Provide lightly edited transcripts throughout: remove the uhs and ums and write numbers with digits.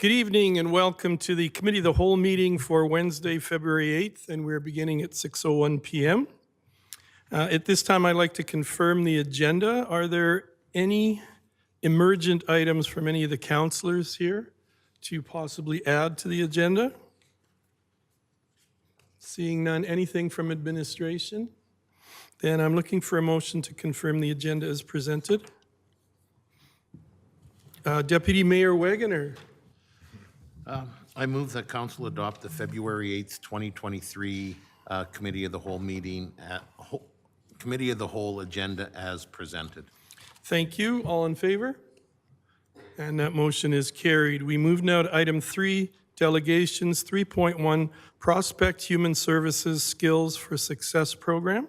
Good evening and welcome to the Committee of the Whole meeting for Wednesday, February 8th, and we're beginning at 6:01 p.m. At this time, I'd like to confirm the agenda. Are there any emergent items from any of the councillors here to possibly add to the agenda? Seeing none, anything from administration? Then I'm looking for a motion to confirm the agenda as presented. Deputy Mayor Wegener. I move that Council adopt the February 8th, 2023 Committee of the Whole meeting, Committee of the Whole agenda as presented. Thank you. All in favor? And that motion is carried. We move now to item 3, delegations. 3.1, Prospect Human Services Skills for Success Program.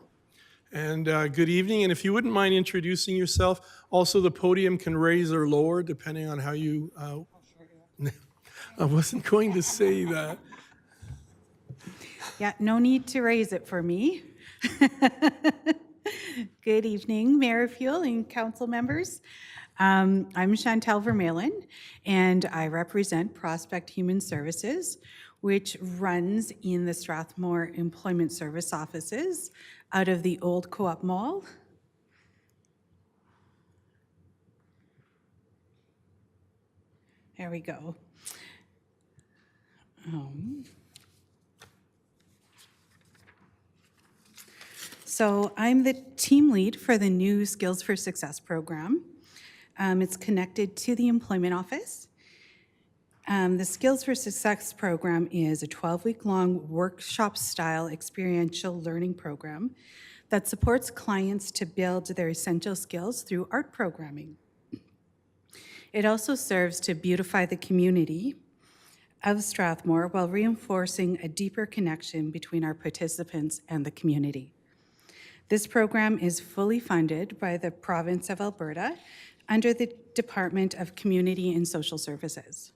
And good evening. And if you wouldn't mind introducing yourself, also the podium can raise or lower depending on how you... I wasn't going to say that. Yeah, no need to raise it for me. Good evening, Mayor Fuel and council members. I'm Chantal Vermeulen, and I represent Prospect Human Services, which runs in the Strathmore Employment Service offices out of the old Co-op Mall. There we go. So I'm the team lead for the new Skills for Success program. It's connected to the employment office. The Skills for Success program is a 12-week-long workshop-style experiential learning program that supports clients to build their essential skills through art programming. It also serves to beautify the community of Strathmore while reinforcing a deeper connection between our participants and the community. This program is fully funded by the province of Alberta under the Department of Community and Social Services.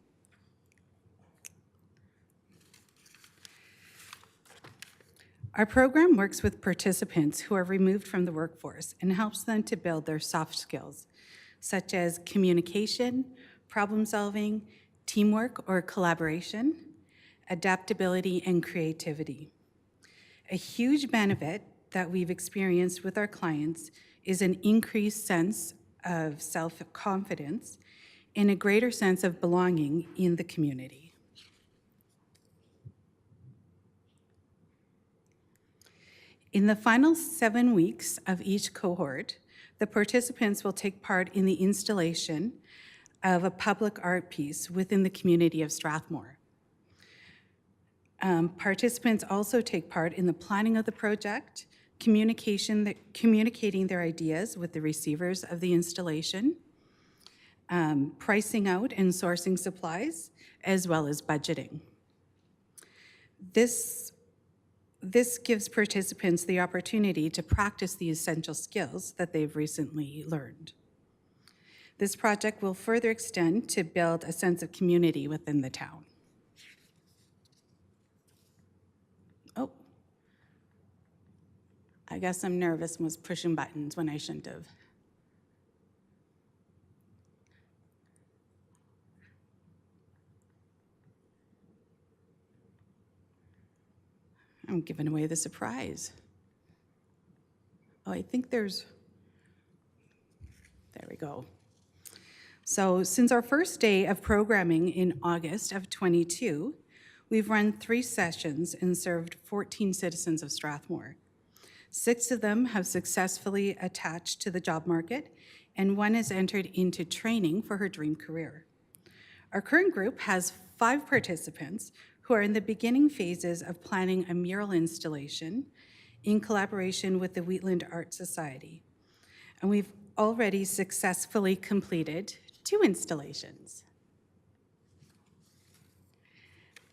Our program works with participants who are removed from the workforce and helps them to build their soft skills, such as communication, problem solving, teamwork or collaboration, adaptability, and creativity. A huge benefit that we've experienced with our clients is an increased sense of self-confidence and a greater sense of belonging in the community. In the final 7 weeks of each cohort, the participants will take part in the installation of a public art piece within the community of Strathmore. Participants also take part in the planning of the project, communicating their ideas with the receivers of the installation, pricing out and sourcing supplies, as well as budgeting. This gives participants the opportunity to practice the essential skills that they've recently learned. This project will further extend to build a sense of community within the town. Oh, I guess I'm nervous and was pushing buttons when I shouldn't have. I'm giving away the surprise. Oh, I think there we go. So since our first day of programming in August of 22, we've run 3 sessions and served 14 citizens of Strathmore. 6 of them have successfully attached to the job market, and 1 has entered into training for her dream career. Our current group has 5 participants who are in the beginning phases of planning a mural installation in collaboration with the Wheatland Art Society. And we've already successfully completed 2 installations.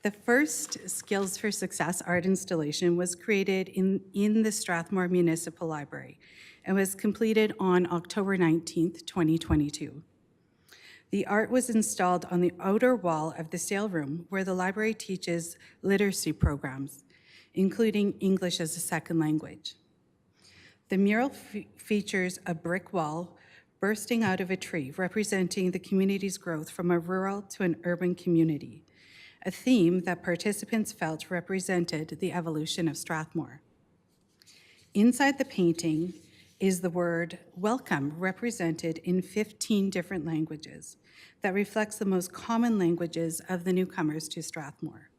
The first Skills for Success art installation was created in the Strathmore Municipal Library and was completed on October 19th, 2022. The art was installed on the outer wall of the sale room where the library teaches literacy programs, including English as a second language. The mural features a brick wall bursting out of a tree, representing the community's growth from a rural to an urban community, a theme that participants felt represented the evolution of Strathmore. Inside the painting is the word welcome, represented in 15 different languages that reflects the most common languages of the newcomers to Strathmore.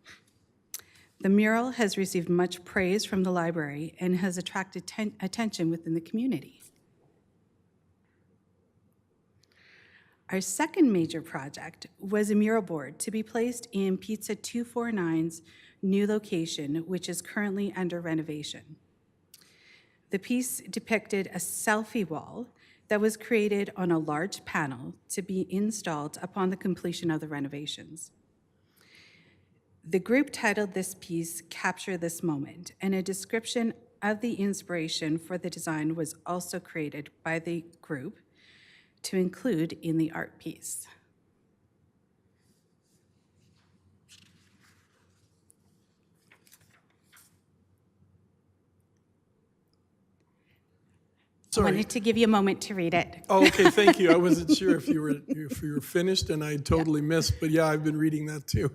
The mural has received much praise from the library and has attracted attention within the community. Our second major project was a mural board to be placed in Pizza 249's new location, which is currently under renovation. The piece depicted a selfie wall that was created on a large panel to be installed upon the completion of the renovations. The group titled this piece Capture This Moment, and a description of the inspiration for the design was also created by the group to include in the art piece. I Sorry. wanted to give you a moment to read it. Oh, okay, thank you. I wasn't sure if you were finished, and I totally missed, but yeah, I've been reading that too.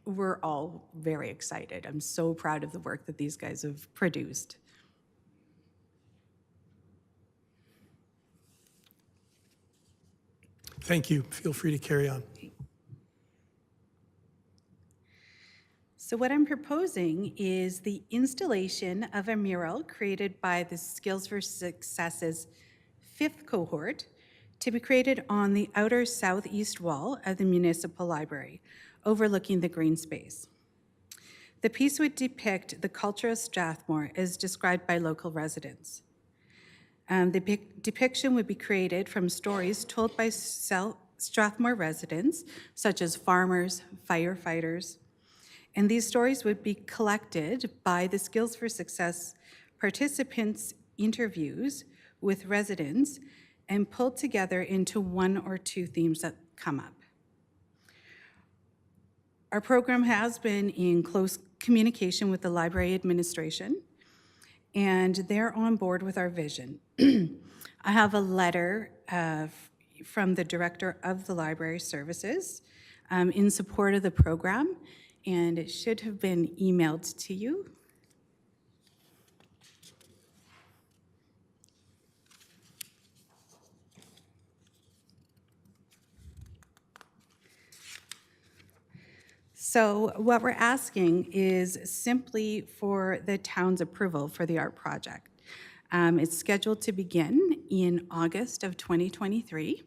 We're all very excited. I'm so proud of the work that these guys have produced. Thank you. Feel free to carry on. So what I'm proposing is the installation of a mural created by the Skills for Success's 5th cohort to be created on the outer southeast wall of the municipal library, overlooking the green space. The piece would depict the culture of Strathmore as described by local residents. The depiction would be created from stories told by Strathmore residents, such as farmers, firefighters, and these stories would be collected by the Skills for Success participants' interviews with residents and pulled together into 1 or 2 themes that come up. Our program has been in close communication with the library administration, and they're on board with our vision. I have a letter from the director of the library services in support of the program, and it should have been emailed to you. So what we're asking is simply for the town's approval for the art project. It's scheduled to begin in August of 2023.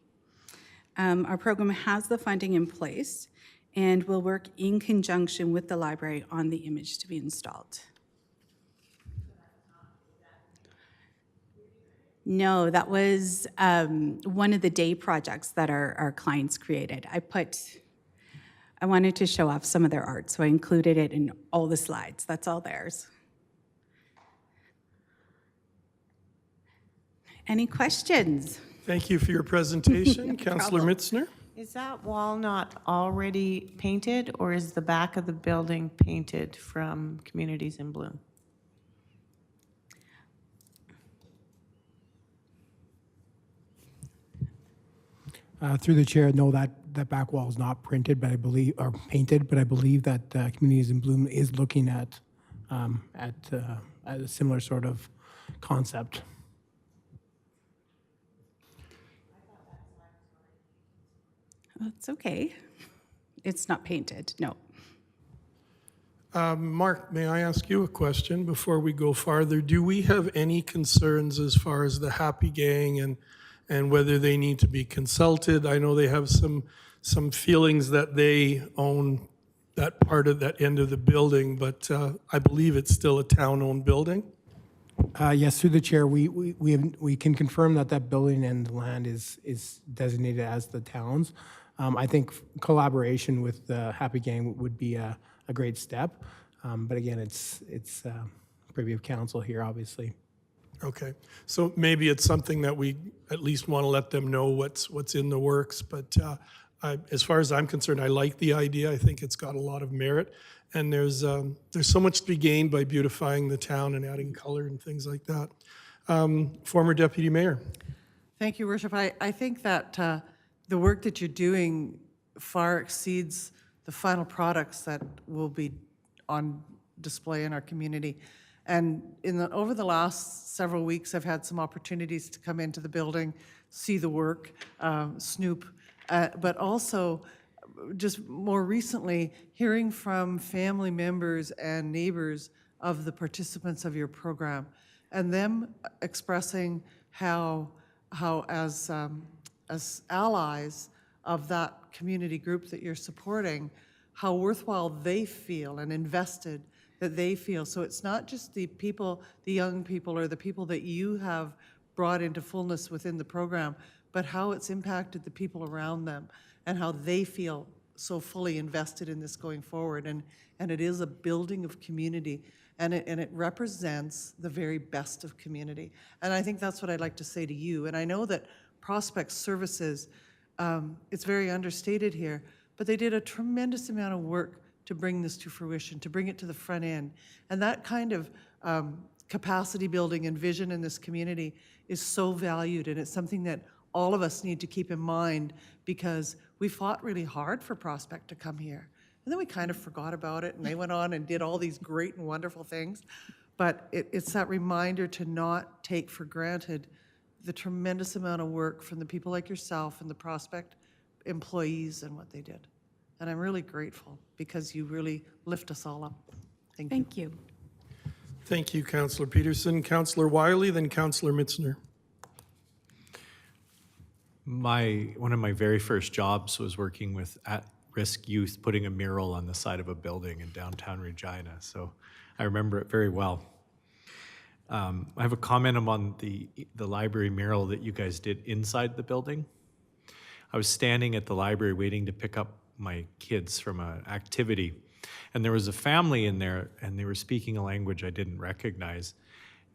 Our program has the funding in place and will work in conjunction with the library on the image to be installed. No, that was one of the day projects that our clients created. I wanted to show off some of their art, so I included it in all the slides. That's all theirs. Any questions? Thank you for your presentation. Councillor problem. Mitzner? Is that wall not already painted, or is the back of the building painted from Communities in Bloom? Through the chair, no, that back wall is not printed, but I believe, or painted, but I believe that Communities in Bloom is looking at a similar sort of concept. It's okay. It's not painted, no. Mark, may I ask you a question before we go farther? Do we have any concerns as far as the Happy Gang and whether they need to be consulted? I know they have some feelings that they own that part of that end of the building, but I believe it's still a town-owned building. Yes, through the chair, we can confirm that building and the land is designated as the town's. I think collaboration with the Happy Gang would be a great step, but again, it's privy of council here, obviously. Okay, so maybe it's something that we at least want to let them know what's in the works, but As far as I'm concerned, I like the idea. I think it's got a lot of merit. And there's so much to be gained by beautifying the town and adding color and things like that. Former Deputy Mayor. Thank you, Worship. I think that the work that you're doing far exceeds the final products that will be on display in our community. And over the last several weeks, I've had some opportunities to come into the building, see the work, snoop, but also just more recently, hearing from family members and neighbors of the participants of your program, and them expressing how as allies of that community group that you're supporting, how worthwhile they feel and invested that they feel. So it's not just the people, the young people, or the people that you have brought into fullness within the program, but how it's impacted the people around them and how they feel so fully invested in this going forward. And it is a building of community, and it represents the very best of community. And I think that's what I'd like to say to you. And I know that Prospect Services, it's very understated here, but they did a tremendous amount of work to bring this to fruition, to bring it to the front end. And that kind of capacity building and vision in this community is so valued, and it's something that all of us need to keep in mind, because we fought really hard for Prospect to come here. And then we kind of forgot about it, and they went on and did all these great and wonderful things. But it's that reminder to not take for granted the tremendous amount of work from the people like yourself and the Prospect employees and what they did. And I'm really grateful, because you really lift us all up. Thank you. Thank you. Thank you, Councillor Peterson. Councillor Wiley, then Councillor Mitzner. One of my very first jobs was working with at-risk youth, putting a mural on the side of a building in downtown Regina. So I remember it very well. I have a comment on the library mural that you guys did inside the building. I was standing at the library waiting to pick up my kids from an activity, and there was a family in there, and they were speaking a language I didn't recognize.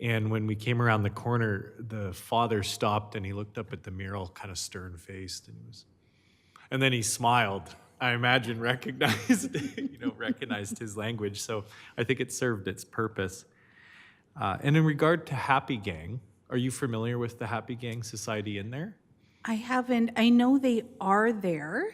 And when we came around the corner, the father stopped and he looked up at the mural, kind of stern-faced, and then he smiled. I imagine recognized his language. So I think it served its purpose. And in regard to Happy Gang, are you familiar with the Happy Gang Society in there? I haven't, I know they are there.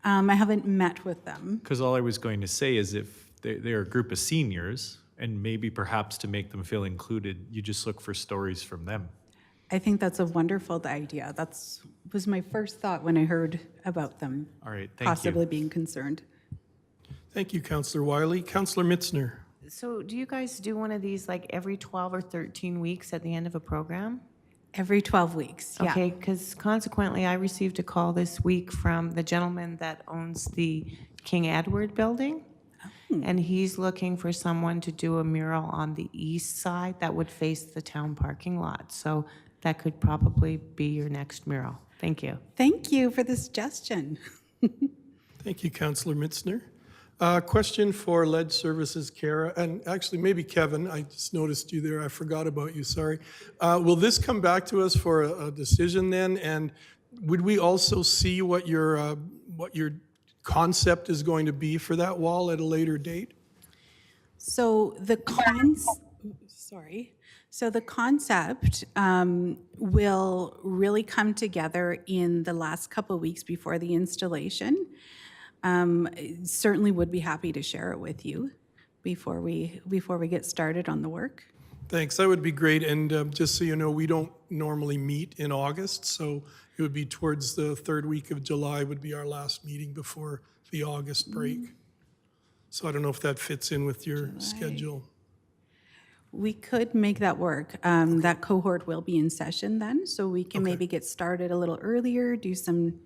I haven't met with them. Because all I was going to say is, if they're a group of seniors, and maybe perhaps to make them feel included, you just look for stories from them. I think that's a wonderful idea. Was my first thought when I heard about them All right, thank possibly you. being concerned. Thank you, Councillor Wiley. Councillor Mitzner. So do you guys do one of these like every 12 or 13 weeks at the end of a program? Every 12 weeks, yeah. Okay, because consequently, I received a call this week from the gentleman that owns the King Edward Building. And he's looking for someone to do a mural on the east side that would face the town parking lot. So that could probably be your next mural. Thank you. Thank you for the suggestion. Thank you, Councillor Mitzner. Question for Lead Services, Kara, and actually maybe Kevin. I just noticed you there. I forgot about you, sorry. Will this come back to us for a decision then? And would we also see what your concept is going to be for that wall at a later date? So the concept will really come together in the last couple of weeks before the installation. Certainly would be happy to share it with you before we get started on the work. Thanks, that would be great. And just so you know, we don't normally meet in August, so it would be towards the third week of July would be our last meeting before the August break. So I don't know if that fits in with your schedule. We could make that work. That cohort will be in session then, so we can maybe get started a little earlier, do some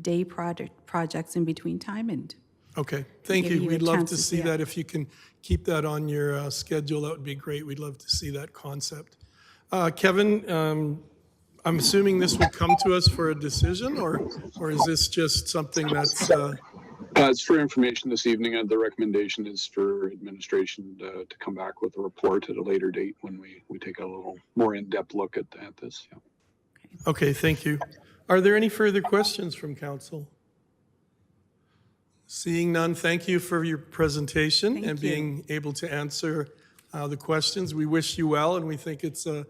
day projects in between time, and Okay, thank give you. you a We'd love chance to to see see it. that. If you can keep that on your schedule, that would be great. We'd love to see that concept. Kevin, I'm assuming this will come to us for a decision, or is this just something that's, It's for information this evening, and the recommendation is for administration to come back with a report at a later date when we take a little more in-depth look at this. Yeah. okay, thank you. Are there any further questions from council? Seeing none, thank you for your presentation Thank and you. being able to answer the questions. We wish you well, and we think it's a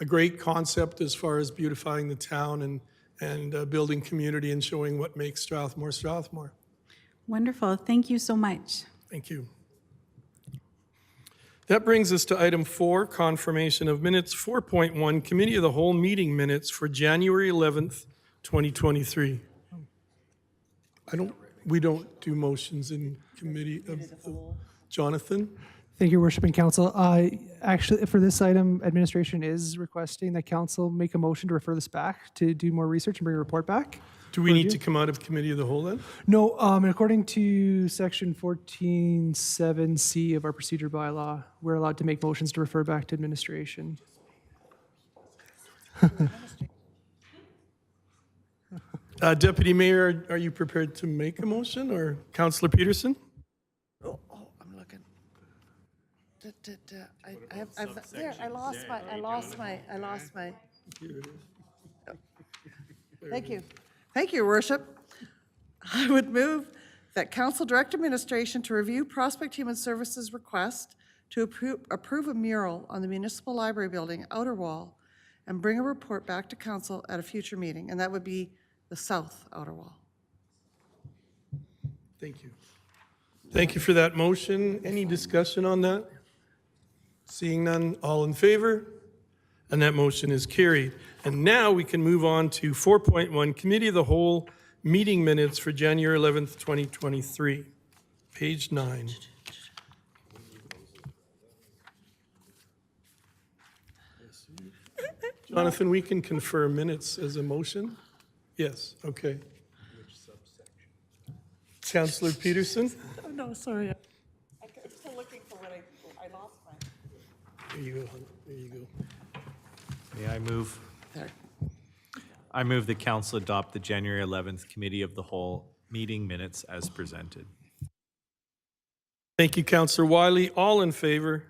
great concept as far as beautifying the town and building community and showing what makes Strathmore Strathmore. Wonderful. Thank you so much. Thank you. That brings us to item 4, confirmation of minutes. 4.1, Committee of the Whole meeting minutes for January 11th, 2023. We don't do motions in committee of the Jonathan? Thank you, Worship and Council. Actually, for this item, administration is requesting that council make a motion to refer this back to do more research and bring a report back. Do we need to come out of committee of the whole then? No, and according to section 14.7C of our procedure bylaw, we're allowed to make motions to refer back to administration. Deputy Mayor, are you prepared to make a motion, or Councillor Peterson? Oh, I'm looking. There, I lost my. Thank you. Thank you, Your Worship. I would move that Council direct administration to review Prospect Human Services request to approve a mural on the Municipal Library Building outer wall and bring a report back to council at a future meeting, and that would be the south outer wall. Thank you. Thank you for that motion. Any discussion on that? Seeing none, all in favor? And that motion is carried. And now we can move on to 4.1, Committee of the Whole meeting minutes for January 11th, 2023. Page 9. Jonathan, we can confer minutes as a motion? Yes, okay. Councillor Peterson? Oh, no, sorry. I'm still looking for what I lost my. There you go, there you go. May I move? There. I move the council adopt the January 11th Committee of the Whole meeting minutes as presented. Thank you, Councillor Wiley. All in favor?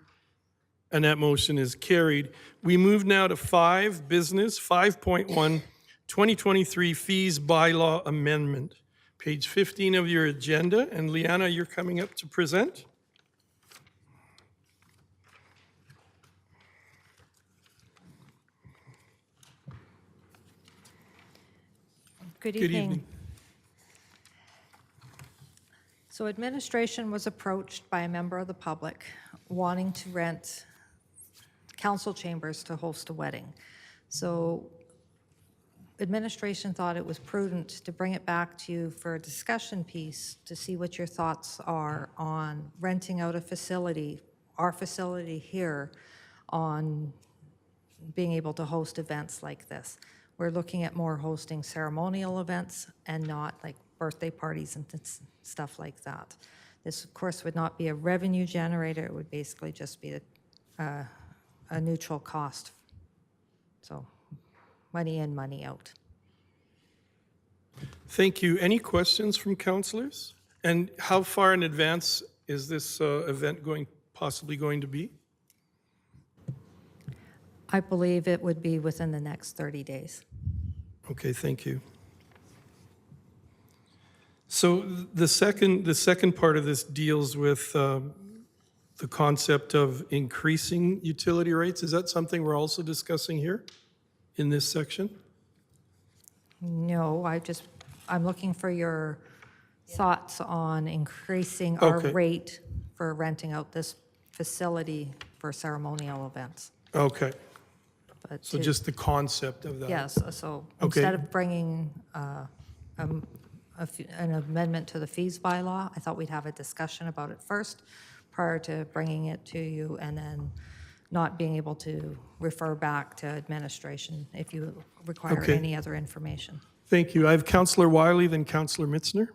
And that motion is carried. We move now to 5, business, 5.1, 2023 fees bylaw amendment. Page 15 of your agenda. And Liana, you're coming up to present? Good Good evening. evening. So administration was approached by a member of the public wanting to rent council chambers to host a wedding. So administration thought it was prudent to bring it back to you for a discussion piece to see what your thoughts are on renting out a facility, our facility here, on being able to host events like this. We're looking at more hosting ceremonial events and not like birthday parties and stuff like that. This, of course, would not be a revenue generator. It would basically just be a neutral cost. So money in, money out. Thank you. Any questions from councillors? And how far in advance is this event possibly going to be? I believe it would be within the next 30 days. Okay, thank you. So the second part of this deals with the concept of increasing utility rates. Is that something we're also discussing here in this section? No, I'm looking for your thoughts on increasing our Okay. rate for renting out this facility for ceremonial events. Okay, But so to- just the concept of that. Yes, so Okay. instead of bringing an amendment to the fees bylaw, I thought we'd have a discussion about it first prior to bringing it to you and then not being able to refer back to administration if you require Okay. any other information. Thank you. I have Councillor Wiley, then Councillor Mitzner.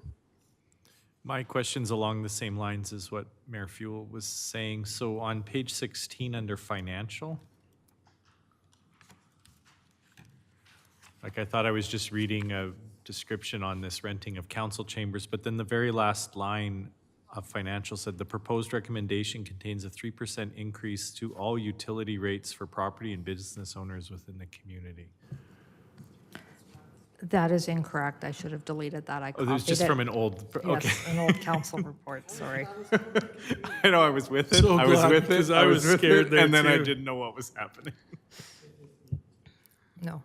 My question's along the same lines as what Mayor Fuel was saying. So on page 16 under financial, like I thought I was just reading a description on this renting of council chambers, but then the very last line of financial said the proposed recommendation contains a 3% increase to all utility rates for property and business owners within the community. That is incorrect. I should have deleted that. I Oh, it was copied just it. from an old, okay. Yes, an old council report, sorry. I know I was with it. So I was glad, with it. because I was with scared it, there and then I too. didn't know what was happening. No.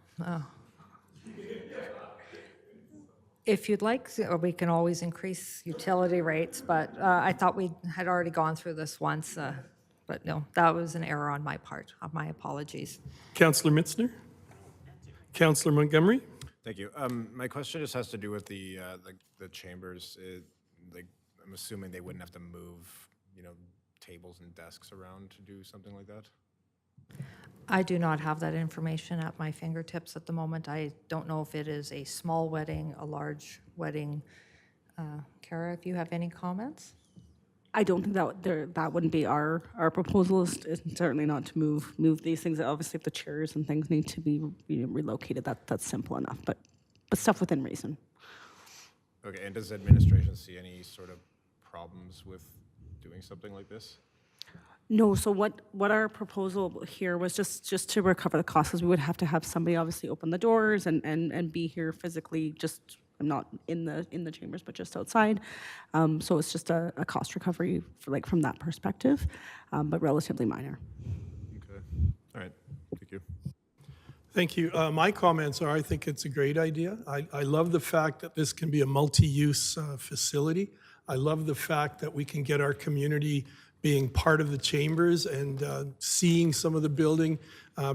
If you'd like, or we can always increase utility rates, but I thought we had already gone through this once. But no, that was an error on my part. My apologies. Councillor Mitzner? Councillor Montgomery? Thank you. My question just has to do with the chambers. Like, I'm assuming they wouldn't have to move, tables and desks around to do something like that? I do not have that information at my fingertips at the moment. I don't know if it is a small wedding, a large wedding. Kara, if you have any comments? I don't think that wouldn't be our proposal. Is certainly not to move these things. Obviously, if the chairs and things need to be relocated, that's simple enough. But stuff within reason. Okay, and does administration see any sort of problems with doing something like this? No. So what our proposal here was just to recover the costs, because we would have to have somebody obviously open the doors and be here physically, just not in the chambers, but just outside. So it's just a cost recovery from that perspective, but relatively minor. Okay. All right. Thank you. Thank you. My comments are, I think it's a great idea. I love the fact that this can be a multi-use facility. I love the fact that we can get our community being part of the chambers and seeing some of the building,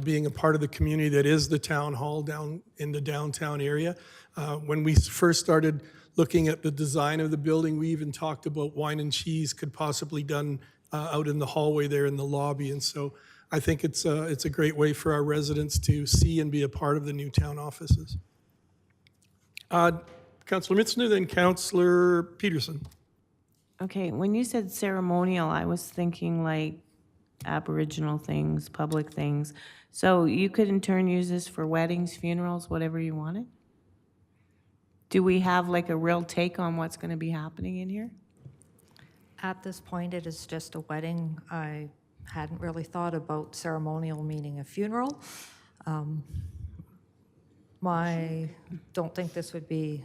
being a part of the community that is the town hall down in the downtown area. When we first started looking at the design of the building, we even talked about wine and cheese could possibly done out in the hallway there in the lobby. And so I think it's a great way for our residents to see and be a part of the new town offices. Councillor Mitzner, then Councillor Peterson. Okay, when you said ceremonial, I was thinking like Aboriginal things, public things. So you could in turn use this for weddings, funerals, whatever you wanted? Do we have like a real take on what's going to be happening in here? At this point, it is just a wedding. I hadn't really thought about ceremonial meaning a funeral. Don't think this would be,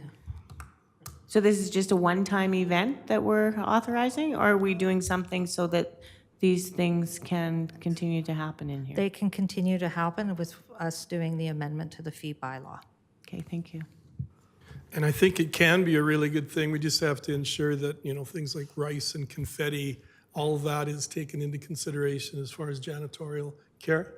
So this is just a one-time event that we're authorizing, or are we doing something so that these things can continue to happen in here? they can continue to happen with us doing the amendment to the fee bylaw. Okay, thank you. And I think it can be a really good thing. We just have to ensure that, things like rice and confetti, all of that is taken into consideration as far as janitorial care.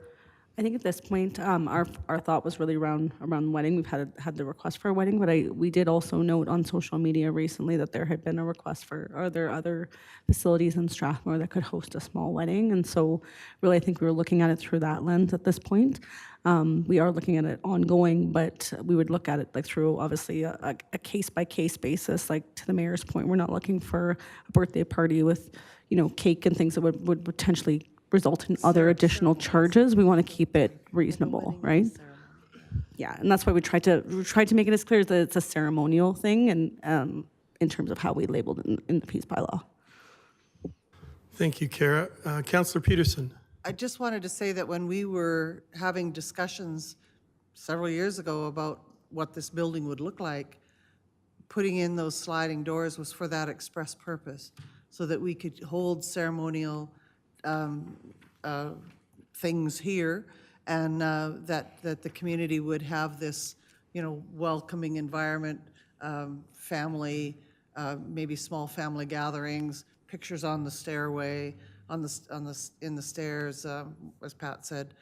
I think at this point, our thought was really around wedding. We've had the request for a wedding, but we did also note on social media recently that there had been a request for, are there other facilities in Strathmore that could host a small wedding? And so really, I think we were looking at it through that lens at this point. We are looking at it ongoing, but we would look at it through obviously a case-by-case basis. Like to the mayor's point, we're not looking for a birthday party with, cake and things that would potentially result in other additional charges. We want to keep it reasonable, right? Yeah, and that's why we tried to make it as clear that it's a ceremonial thing, and in terms of how we labeled it in the peace bylaw. Thank you, Kara. Councillor Peterson. I just wanted to say that when we were having discussions several years ago about what this building would look like, putting in those sliding doors was for that express purpose, so that we could hold ceremonial things here, and that the community would have this, welcoming environment, family, maybe small family gatherings, pictures on the stairway, in the stairs, as Pat said,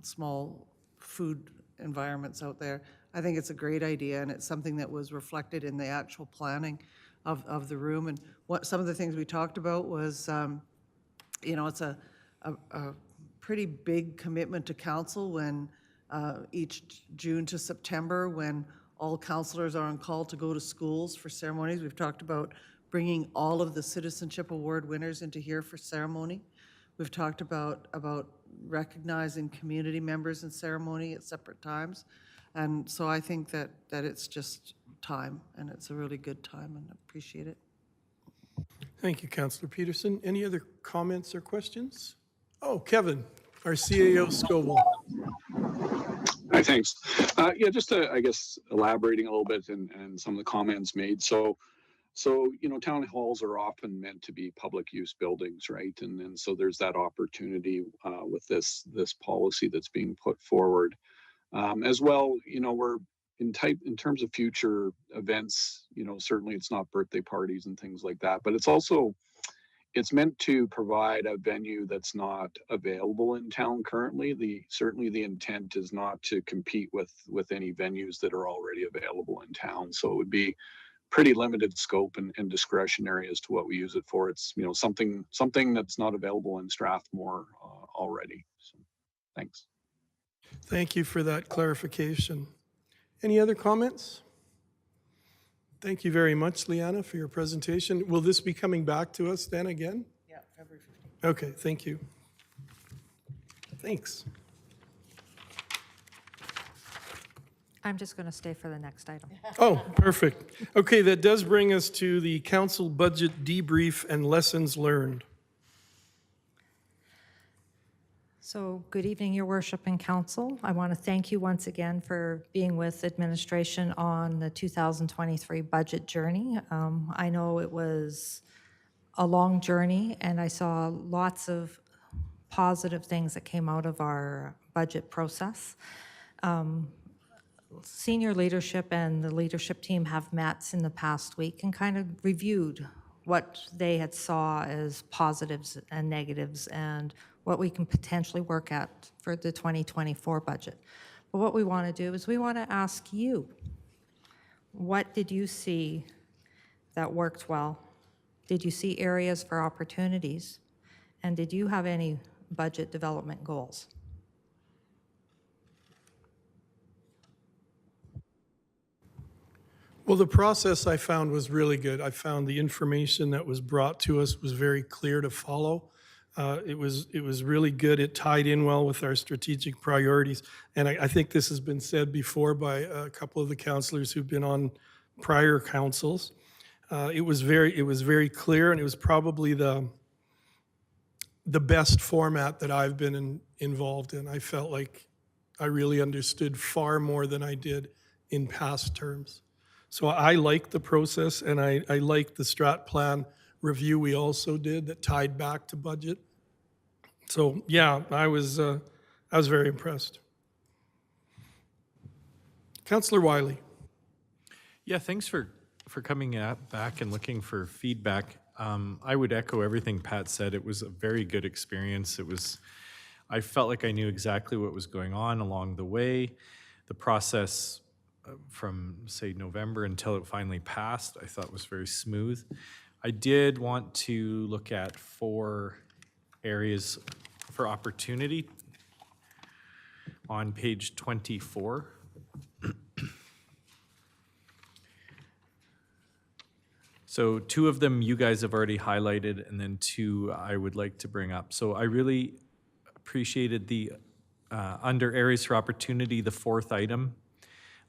small food environments out there. I think it's a great idea, and it's something that was reflected in the actual planning of the room. And some of the things we talked about was, it's a pretty big commitment to council when each June to September, when all councillors are on call to go to schools for ceremonies. We've talked about bringing all of the Citizenship Award winners into here for ceremony. We've talked about recognizing community members in ceremony at separate times. And so I think that it's just time, and it's a really good time, and I appreciate it. Thank you, Councillor Peterson. Any other comments or questions? Oh, Kevin, our CAO Scoville. I thanks. Yeah, just I guess elaborating a little bit and some of the comments made. So, town halls are often meant to be public use buildings, right? And so there's that opportunity with this policy that's being put forward. As well, we're in terms of future events, certainly it's not birthday parties and things like that, but it's meant to provide a venue that's not available in town currently. Certainly the intent is not to compete with any venues that are already available in town. So it would be pretty limited scope and discretionary as to what we use it for. It's, something that's not available in Strathmore already. So, thanks. Thank you for that clarification. Any other comments? Thank you very much, Liana, for your presentation. Will this be coming back to us then again? Yeah, February 15th. Okay, thank you. Thanks. I'm just going to stay for the next item. Oh, perfect. Okay, that does bring us to the council budget debrief and lessons learned. So good evening, Your Worship and Council. I want to thank you once again for being with administration on the 2023 budget journey. I know it was a long journey, and I saw lots of positive things that came out of our budget process. Senior leadership and the leadership team have met in the past week and kind of reviewed what they had saw as positives and negatives and what we can potentially work at for the 2024 budget. But what we want to do is we want to ask you, what did you see that worked well? Did you see areas for opportunities? And did you have any budget development goals? Well, the process I found was really good. I found the information that was brought to us was very clear to follow. It was really good. It tied in well with our strategic priorities. And I think this has been said before by a couple of the councillors who've been on prior councils. It was very clear, and it was probably the best format that I've been involved in. I felt like I really understood far more than I did in past terms. So I like the process, and I like the strat plan review we also did that tied back to budget. So yeah, I was very impressed. Councillor Wiley. Yeah, thanks for coming back and looking for feedback. I would echo everything Pat said. It was a very good experience. I felt like I knew exactly what was going on along the way. The process from, say, November until it finally passed, I thought was very smooth. I did want to look at 4 areas for opportunity on page 24. So 2 of them you guys have already highlighted, and then 2 I would like to bring up. So I really appreciated the under areas for opportunity, the 4th item.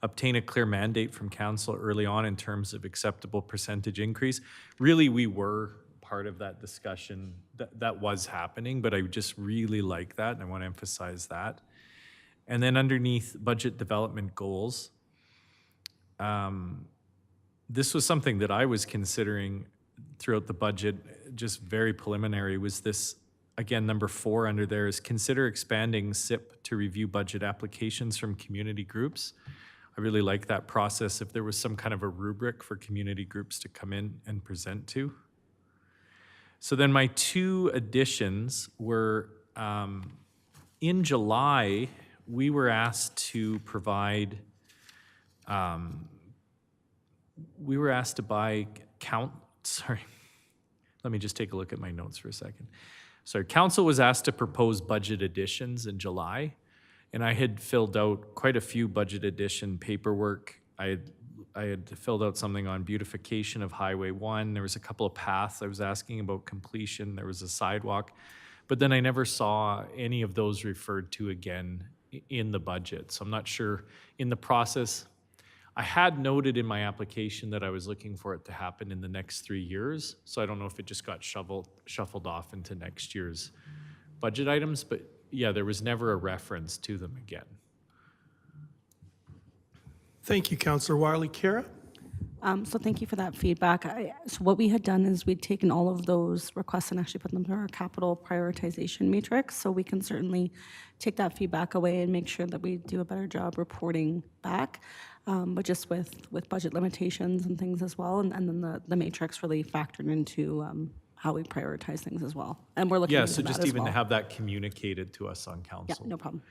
Obtain a clear mandate from council early on in terms of acceptable percentage increase. Really, we were part of that discussion. That was happening, but I just really like that, and I want to emphasize that. And then underneath budget development goals, this was something that I was considering throughout the budget, just very preliminary, was this, again, number 4 under there is consider expanding SIP to review budget applications from community groups. I really like that process if there was some kind of a rubric for community groups to come in and present to. So then my 2 additions were, in July, we were asked to provide, we were asked to buy let me just take a look at my notes for a second. Sorry, council was asked to propose budget additions in July. And I had filled out quite a few budget addition paperwork. I had filled out something on beautification of Highway 1. There was a couple of paths I was asking about completion. There was a sidewalk. But then I never saw any of those referred to again in the budget. So I'm not sure in the process. I had noted in my application that I was looking for it to happen in the next 3 years. So I don't know if it just got shuffled off into next year's budget items. But yeah, there was never a reference to them again. Thank you, Councillor Wiley. Kara? So thank you for that feedback. So what we had done is we'd taken all of those requests and actually put them through our capital prioritization matrix. So we can certainly take that feedback away and make sure that we do a better job reporting back. But just with budget limitations and things as well. And then the matrix really factored into how we prioritize things as well. And we're looking Yeah, into so that just as even to well. have that communicated to us on Yeah, council. no problem.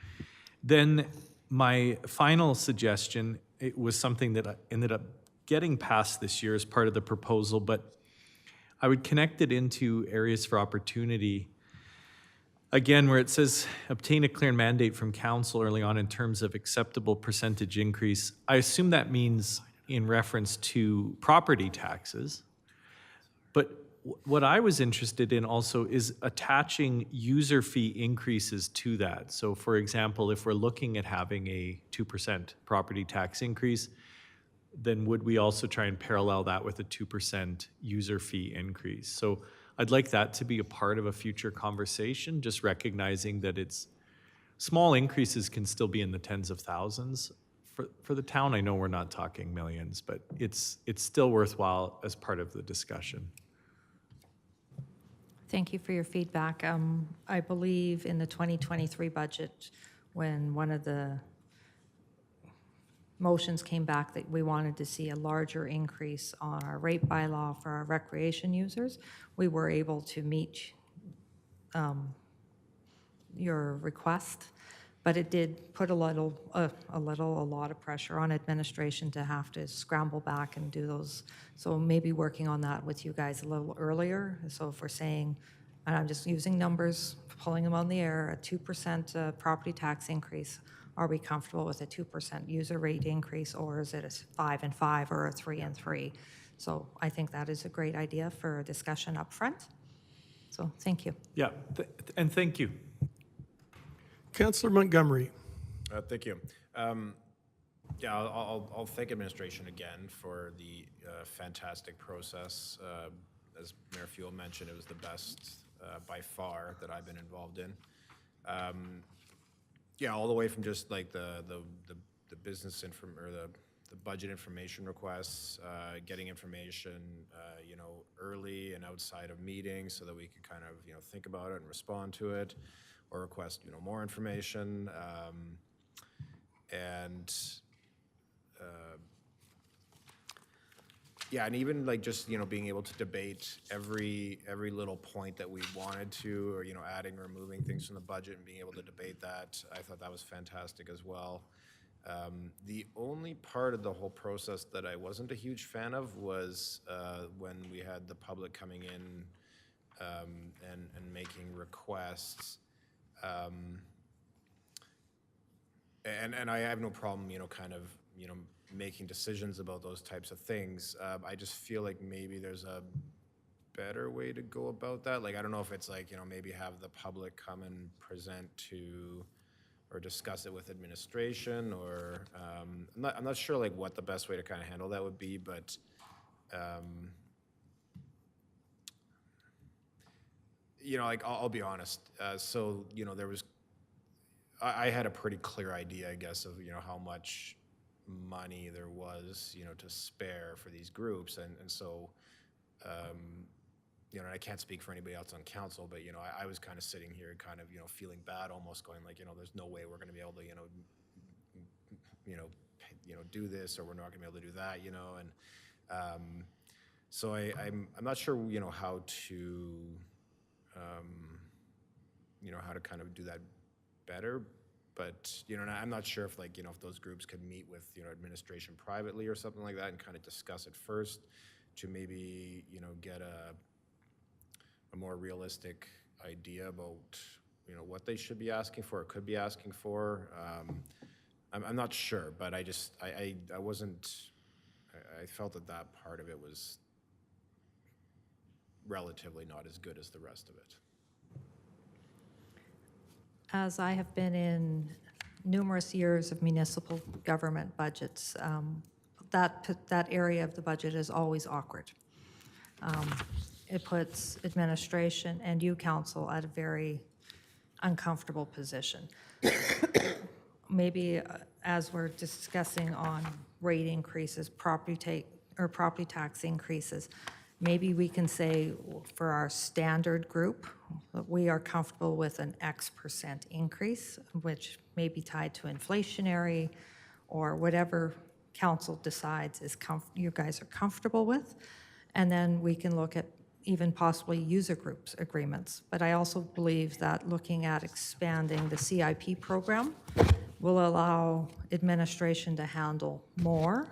Then my final suggestion, it was something that I ended up getting passed this year as part of the proposal, but I would connect it into areas for opportunity. Again, where it says, obtain a clear mandate from council early on in terms of acceptable percentage increase. I assume that means in reference to property taxes. But what I was interested in also is attaching user fee increases to that. So for example, if we're looking at having a 2% property tax increase, then would we also try and parallel that with a 2% user fee increase? So I'd like that to be a part of a future conversation, just recognizing that it's small increases can still be in the tens of thousands. For the town, I know we're not talking millions, but it's still worthwhile as part of the discussion. Thank you for your feedback. I believe in the 2023 budget, when one of the motions came back that we wanted to see a larger increase on our rate bylaw for our recreation users, we were able to meet your request, but it did put a lot of pressure on administration to have to scramble back and do those. So maybe working on that with you guys a little earlier. So if we're saying, and I'm just using numbers, pulling them on the air, a 2% property tax increase, are we comfortable with a 2% user rate increase, or is it a 5 and 5 or a 3 and 3? So I think that is a great idea for a discussion up front. So thank you. Yeah, and thank you. Councillor Montgomery. Thank you. Yeah, I'll thank administration again for the fantastic process. As Mayor Fuel mentioned, it was the best by far that I've been involved in. Yeah, all the way from just like the business or the budget information requests, getting information, early and outside of meetings so that we can kind of, think about it and respond to it, or request, more information. Yeah, and even like just, being able to debate every little point that we wanted to, or, adding, removing things from the budget and being able to debate that, I thought that was fantastic as well. The only part of the whole process that I wasn't a huge fan of was when we had the public coming in and making requests. And I have no problem, kind of, making decisions about those types of things. I just feel like maybe there's a better way to go about that. Like, I don't know if it's like, maybe have the public come and present to or discuss it with administration, or I'm not sure like what the best way to kind of handle that would be, but like I'll be honest. So there was, I had a pretty clear idea, I guess, of how much money there was to spare for these groups, and so and I can't speak for anybody else on council, but I was kind of sitting here kind of feeling bad, almost going like there's no way we're going to be able to do this, or we're not going to be able to do that, and so I'm not sure how to how to kind of do that better. But, and I'm not sure if like, if those groups could meet with, administration privately or something like that and kind of discuss it first to maybe, get a more realistic idea about, what they should be asking for or could be asking for. I'm not sure, but I felt that part of it was relatively not as good as the rest of it. As I have been in numerous years of municipal government budgets, that area of the budget is always awkward. It puts administration and you, council, at a very uncomfortable position. maybe as we're discussing on rate increases, property tax increases, maybe we can say for our standard group, that we are comfortable with an X% increase, which may be tied to inflationary or whatever council decides is you guys are comfortable with. And then we can look at even possibly user groups agreements. But I also believe that looking at expanding the CIP program will allow administration to handle more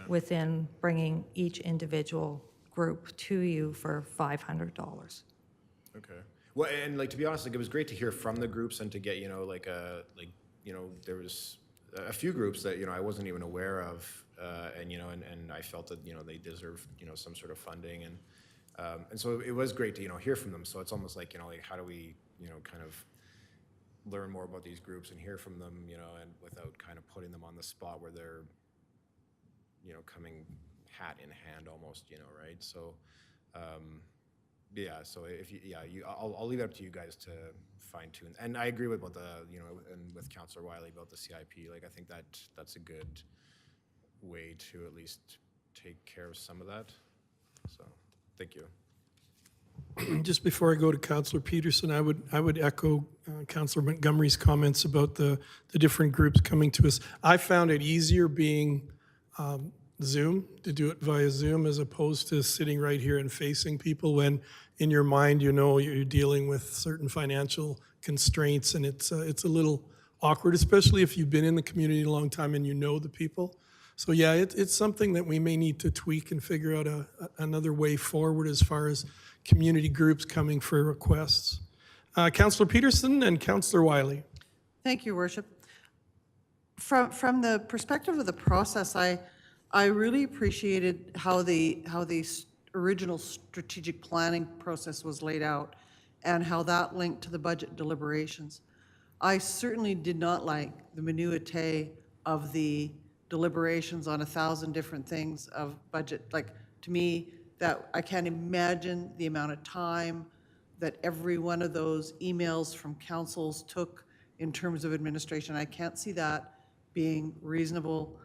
within bringing each individual group to you for $500. Okay. Well, and like, to be honest, like, it was great to hear from the groups and to get, there was a few groups that, I wasn't even aware of, and I felt that, they deserved, some sort of funding, and so it was great to, hear from them. So it's almost like, how do we, kind of learn more about these groups and hear from them, and without kind of putting them on the spot where they're, coming hat in hand almost, right? So, yeah, so if I'll leave it up to you guys to fine tune. And I agree with what and with Councillor Wiley about the CIP. Like, I think that's a good way to at least take care of some of that. So, thank you. Just before I go to Councillor Peterson, I would echo Councillor Montgomery's comments about the different groups coming to us. I found it easier being Zoom, to do it via Zoom, as opposed to sitting right here and facing people when in your mind you're dealing with certain financial constraints, and it's a little awkward, especially if you've been in the community a long time and you know the people. So yeah, it's something that we may need to tweak and figure out another way forward as far as community groups coming for requests. Councillor Peterson and Councillor Wiley. Thank you, Worship. From the perspective of the process, I really appreciated how the original strategic planning process was laid out and how that linked to the budget deliberations. I certainly did not like the minutiae of the deliberations on 1,000 different things of budget. Like, to me, that I can't imagine the amount of time that every one of those emails from councils took in terms of administration. I can't see that being reasonable,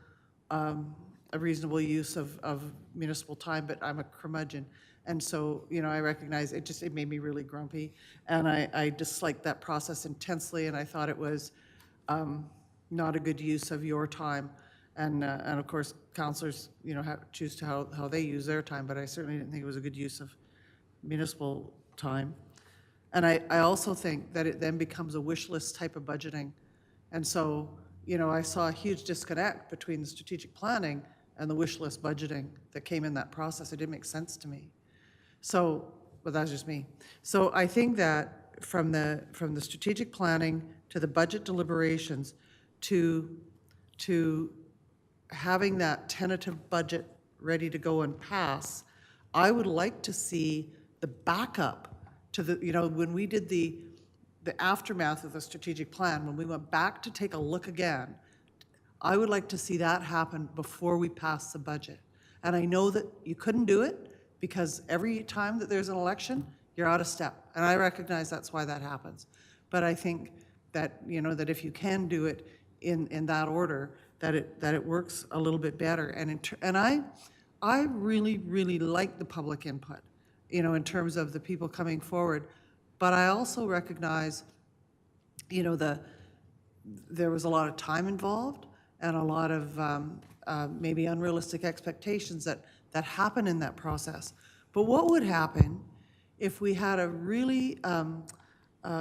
a reasonable use of municipal time, but I'm a curmudgeon. And so, I recognize it made me really grumpy. And I disliked that process intensely, and I thought it was not a good use of your time. And of course, councillors, choose to how they use their time, but I certainly didn't think it was a good use of municipal time. And I also think that it then becomes a wish list type of budgeting. And so, I saw a huge disconnect between the strategic planning and the wish list budgeting that came in that process. It didn't make sense to me. So, but that's just me. So I think that from the strategic planning to the budget deliberations to having that tentative budget ready to go and pass, I would like to see the backup to the, when we did the aftermath of the strategic plan, when we went back to take a look again, I would like to see that happen before we pass the budget. And I know that you couldn't do it because every time that there's an election, you're out of step. And I recognize that's why that happens. But I think that, that if you can do it in that order, that it works a little bit better. And I really, really like the public input, in terms of the people coming forward. But I also recognize, there was a lot of time involved and a lot of maybe unrealistic expectations that happen in that process. But what would happen if we had a really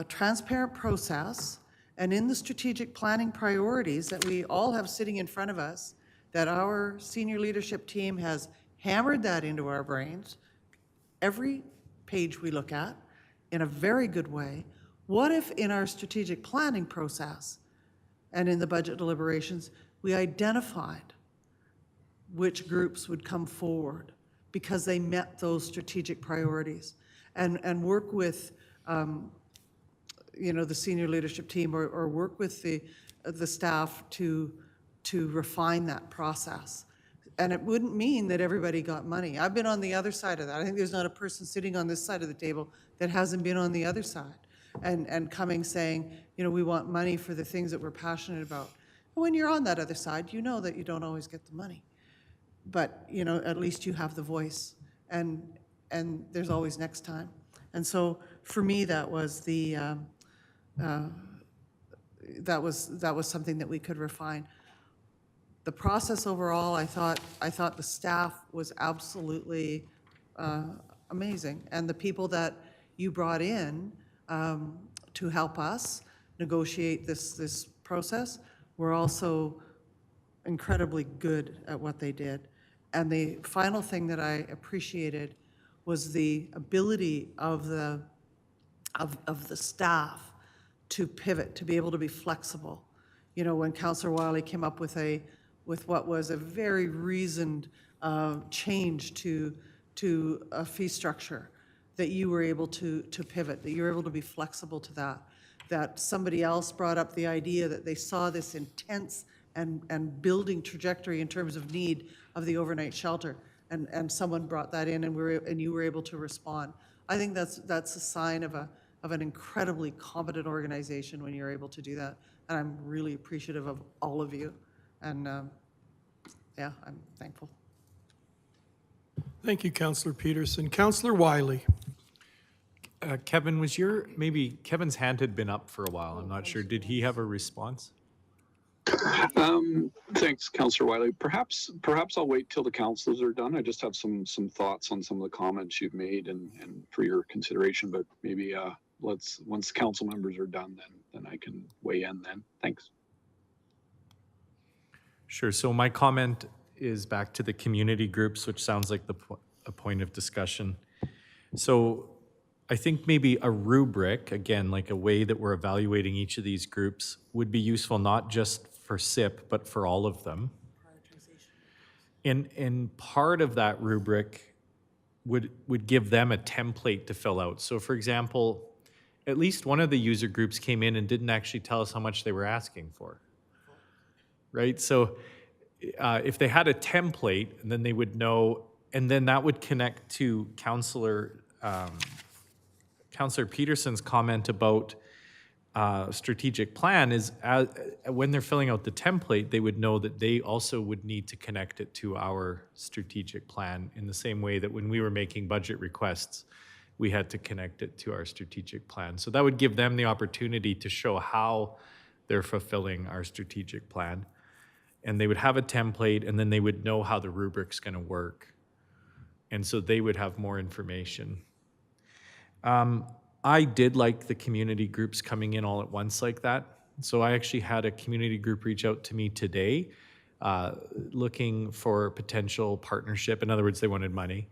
transparent process, and in the strategic planning priorities that we all have sitting in front of us, that our senior leadership team has hammered that into our brains, every page we look at, in a very good way. What if in our strategic planning process and in the budget deliberations, we identified which groups would come forward because they met those strategic priorities, and work with the senior leadership team or work with the staff to refine that process. And it wouldn't mean that everybody got money. I've been on the other side of that. I think there's not a person sitting on this side of the table that hasn't been on the other side. and coming saying, you know, we want money for the things that we're passionate about. And when you're on that other side, you know that you don't always get the money. But, you know, at least you have the voice, and there's always next time. And so for me, that was the, that was something that we could refine. The process overall, I thought the staff was absolutely amazing. And the people that you brought in to help us negotiate this process were also incredibly good at what they did. And the final thing that I appreciated was the ability of the staff to pivot, to be able to be flexible. You know, when Councillor Wiley came up with what was a very reasoned change to a fee structure, that you were able to pivot, that you were able to be flexible to that somebody else brought up the idea that they saw this intense and building trajectory in terms of need of the overnight shelter, and someone brought that in, and you were able to respond. I think that's a sign of an incredibly competent organization when you're able to do that, and I'm really appreciative of all of you, and yeah, I'm thankful. Thank you, Councillor Peterson. Councillor Wiley. Kevin, maybe Kevin's hand had been up for a while. I'm not sure. Did he have a response? Thanks, Councillor Wiley. Perhaps I'll wait till the councillors are done. I just have some thoughts on some of the comments you've made and for your consideration, but maybe once the council members are done, then I can weigh in then. Thanks. Sure. So my comment is back to the community groups, which sounds like a point of discussion. So I think maybe a rubric, again, like a way that we're evaluating each of these groups would be useful, not just for SIP, but for all of them. And part of that rubric would give them a template to fill out. So for example, at least one of the user groups came in and didn't actually tell us how much they were asking for, right? So if they had a template, and then they would know, and then that would connect to Councillor Peterson's comment about strategic plan is when they're filling out the template, they would know that they also would need to connect it to our strategic plan in the same way that when we were making budget requests, we had to connect it to our strategic plan. So that would give them the opportunity to show how they're fulfilling our strategic plan. And they would have a template, and then they would know how the rubric's going to work. And so they would have more information. I did like the community groups coming in all at once like that. So I actually had a community group reach out to me today looking for potential partnership. In other words, they wanted money.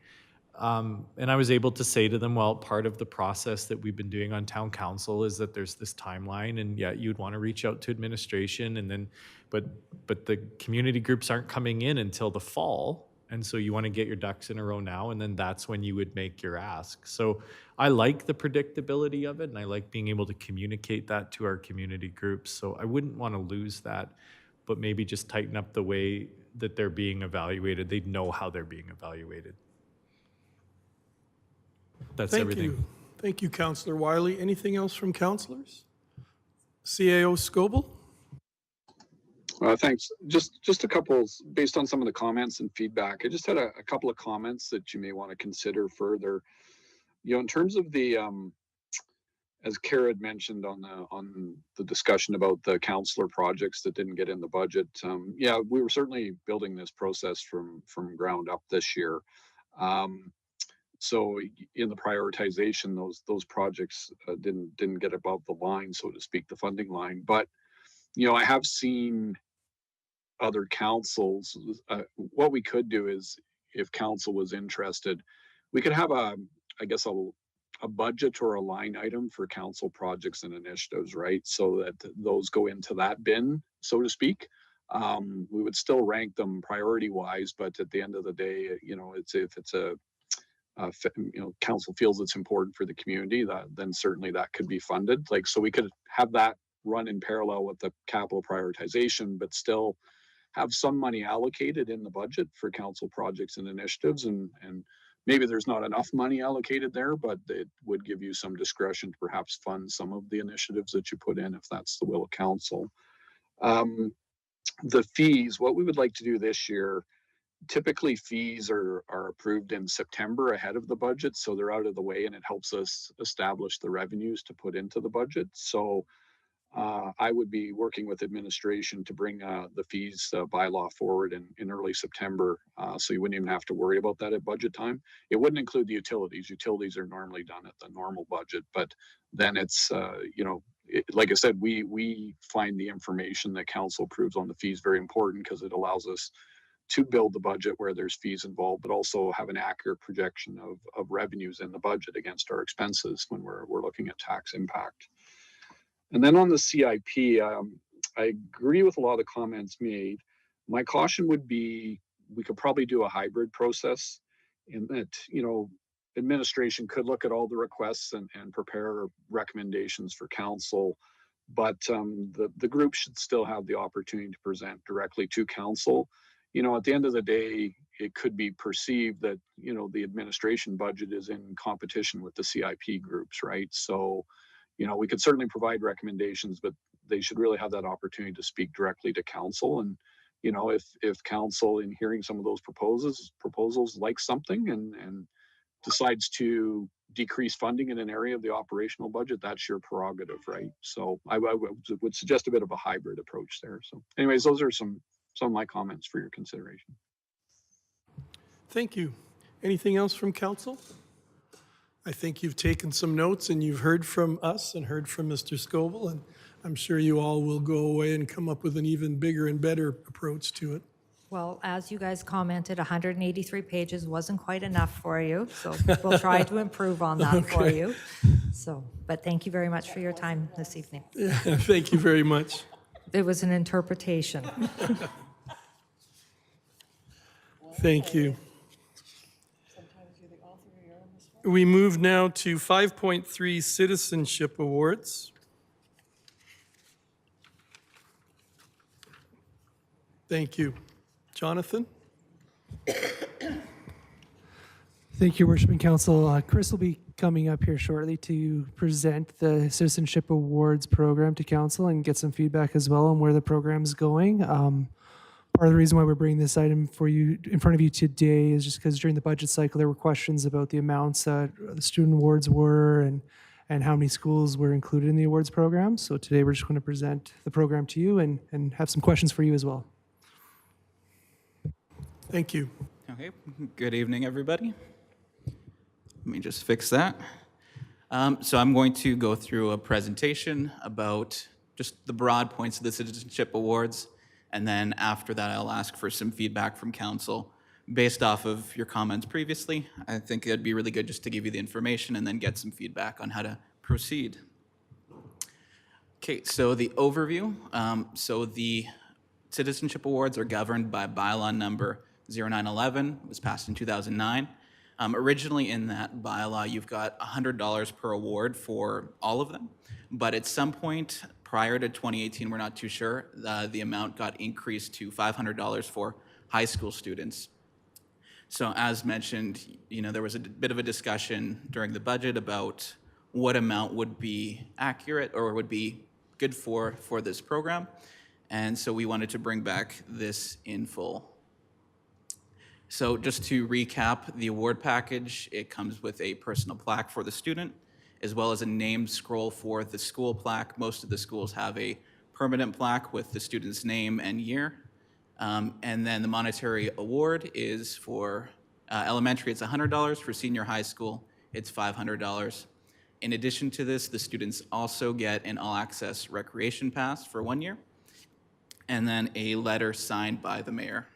And I was able to say to them, well, part of the process that we've been doing on town council is that there's this timeline, and yeah, you'd want to reach out to administration, and then, but the community groups aren't coming in until the fall. And so you want to get your ducks in a row now, and then that's when you would make your ask. So I like the predictability of it, and I like being able to communicate that to our community groups. So I wouldn't want to lose that, but maybe just tighten up the way that they're being evaluated. They'd know how they're being evaluated. That's everything. Thank you, Councillor Wiley. Anything else from councillors? CAO Scoble? Thanks. Just a couple, based on some of the comments and feedback, I just had a couple of comments that you may want to consider further. You know, in terms of the, as Kara had mentioned on the discussion about the councillor projects that didn't get in the budget, yeah, we were certainly building this process from ground up this year. So in the prioritization, those projects didn't get above the line, so to speak, the funding line. But you know, I have seen other councils. What we could do is, if council was interested, we could have a budget or a line item for council projects and initiatives, right? So that those go into that bin, so to speak. We would still rank them priority-wise, but at the end of the day, you know, if it's a council feels it's important for the community, then certainly that could be funded. Like, so we could have that run in parallel with the capital prioritization, but still have some money allocated in the budget for council projects and initiatives, and maybe there's not enough money allocated there, but it would give you some discretion to perhaps fund some of the initiatives that you put in if that's the will of council. The fees, what we would like to do this year, typically fees are approved in September ahead of the budget, so they're out of the way and it helps us establish the revenues to put into the budget. So I would be working with administration to bring the fees bylaw forward in early September, so you wouldn't even have to worry about that at budget time. It wouldn't include the utilities. Utilities are normally done at the normal budget, but then it's, like I said, we find the information that council approves on the fees very important because it allows us to build the budget where there's fees involved, but also have an accurate projection of revenues in the budget against our expenses when we're looking at tax impact. And then on the CIP, I agree with a lot of the comments made. My caution would be, we could probably do a hybrid process in that, administration could look at all the requests and prepare recommendations for council, but the group should still have the opportunity to present directly to council. At the end of the day, it could be perceived that, the administration budget is in competition with the CIP groups, right? So, we could certainly provide recommendations, but they should really have that opportunity to speak directly to council. And, if council in hearing some of those proposals like something and decides to decrease funding in an area of the operational budget, that's your prerogative, right? So I would suggest a bit of a hybrid approach there. So anyways, those are some of my comments for your consideration. Thank you. Anything else from council? I think you've taken some notes and you've heard from us and heard from Mr. Scoville, and I'm sure you all will go away and come up with an even bigger and better approach to it. Well, as you guys commented, 183 pages wasn't quite enough for you, so we'll try to improve on that for you. So, but thank you very much for your time this evening. Yeah, thank you very much. It was an interpretation. Thank you. We move now to 5.3 Citizenship Awards. Thank you. Jonathan? Thank you, Worship and Council. Chris will be coming up here shortly to present the Citizenship Awards program to Council and get some feedback as well on where the program's going. Part of the reason why we're bringing this item for you in front of you today is just because during the budget cycle there were questions about the amounts that the student awards were and how many schools were included in the awards program. So today we're just going to present the program to you and have some questions for you as well. Thank you. Okay, good evening, everybody. Let me just fix that. So I'm going to go through a presentation about just the broad points of the Citizenship Awards, and then after that I'll ask for some feedback from council based off of your comments previously. I think it'd be really good just to give you the information and then get some feedback on how to proceed. Okay, so the overview. So the Citizenship Awards are governed by bylaw number 0911. It was passed in 2009. Originally in that bylaw, you've got $100 per award for all of them, but at some point prior to 2018, we're not too sure, the amount got increased to $500 for high school students. So as mentioned, there was a bit of a discussion during the budget about what amount would be accurate or would be good for this program. And so we wanted to bring back this in full. So just to recap the award package, it comes with a personal plaque for the student, as well as a name scroll for the school plaque. Most of the schools have a permanent plaque with the student's name and year. And then the monetary award is for elementary, it's $100. For senior high school, it's $500. In addition to this, the students also get an all-access recreation pass for 1 year, and then a letter signed by the mayor.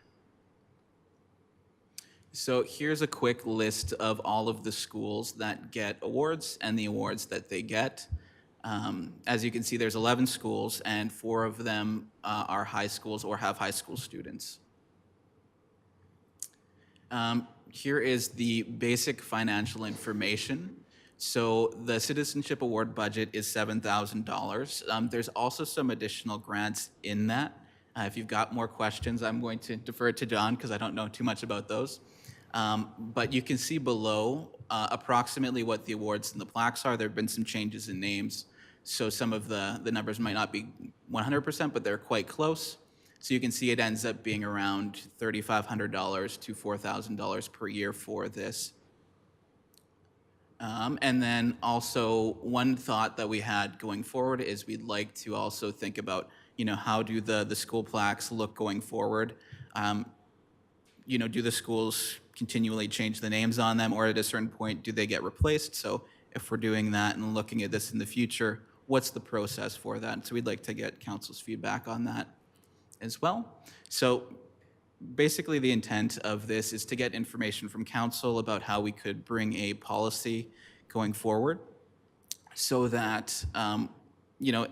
So here's a quick list of all of the schools that get awards and the awards that they get. As you can see, there's 11 schools, and 4 of them are high schools or have high school students. Here is the basic financial information. So the Citizenship Award budget is $7,000. There's also some additional grants in that. If you've got more questions, I'm going to defer it to John because I don't know too much about those. But you can see below approximately what the awards and the plaques are. There have been some changes in names, so some of the numbers might not be 100%, but they're quite close. So you can see it ends up being around $3,500 to $4,000 per year for this. And then also one thought that we had going forward is we'd like to also think about, how do the school plaques look going forward? Do the schools continually change the names on them, or at a certain point, do they get replaced? So if we're doing that and looking at this in the future, what's the process for that? So we'd like to get council's feedback on that as well. So basically the intent of this is to get information from council about how we could bring a policy going forward so that,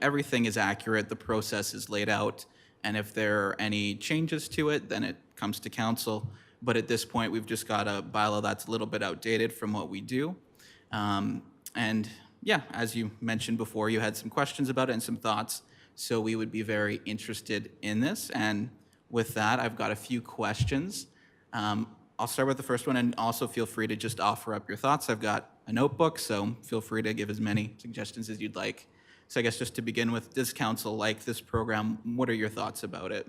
everything is accurate, the process is laid out, and if there are any changes to it, then it comes to council. But at this point, we've just got a bylaw that's a little bit outdated from what we do. And yeah, as you mentioned before, you had some questions about it and some thoughts. So we would be very interested in this. And with that, I've got a few questions. I'll start with the first one, and also feel free to just offer up your thoughts. I've got a notebook, so feel free to give as many suggestions as you'd like. So I guess just to begin with, does council like this program? What are your thoughts about it?